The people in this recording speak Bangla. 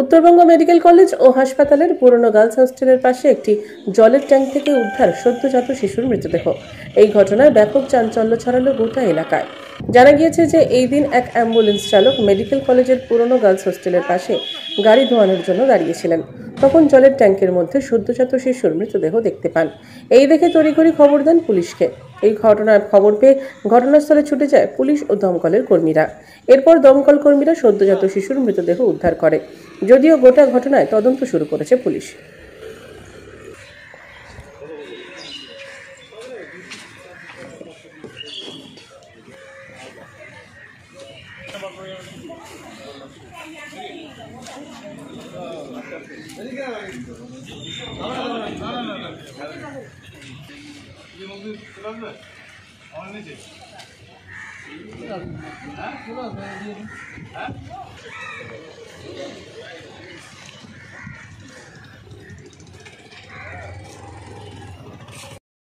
উত্তরবঙ্গ মেডিকেল কলেজ ও হাসপাতালের পুরনো গার্লস হোস্টেলের পাশে একটি জলের ট্যাঙ্ক থেকে উদ্ধার সদ্যজাত শিশুর মৃতদেহ। এই ঘটনায় ব্যাপক চাঞ্চল্য ছড়ালো গোটা এলাকায়। জানা গিয়েছে যে এই দিন এক অ্যাম্বুলেন্স চালক মেডিকেল কলেজের পুরনো গার্লস হোস্টেলের পাশে গাড়ি ধোয়ানোর জন্য দাঁড়িয়েছিলেন। তখন জলের ট্যাঙ্কের মধ্যে সদ্যজাত শিশুর মৃতদেহ দেখতে পান। এই দেখে তড়িঘড়ি খবর দেন পুলিশকে। এই ঘটনার খবর পেয়ে ঘটনাস্থলে ছুটে যায় পুলিশ ও দমকলের কর্মীরা। এরপর দমকল কর্মীরা সদ্যজাত শিশুর মৃতদেহ উদ্ধার করে। যদিও গোটা ঘটনায় তদন্ত শুরু করেছে পুলিশ।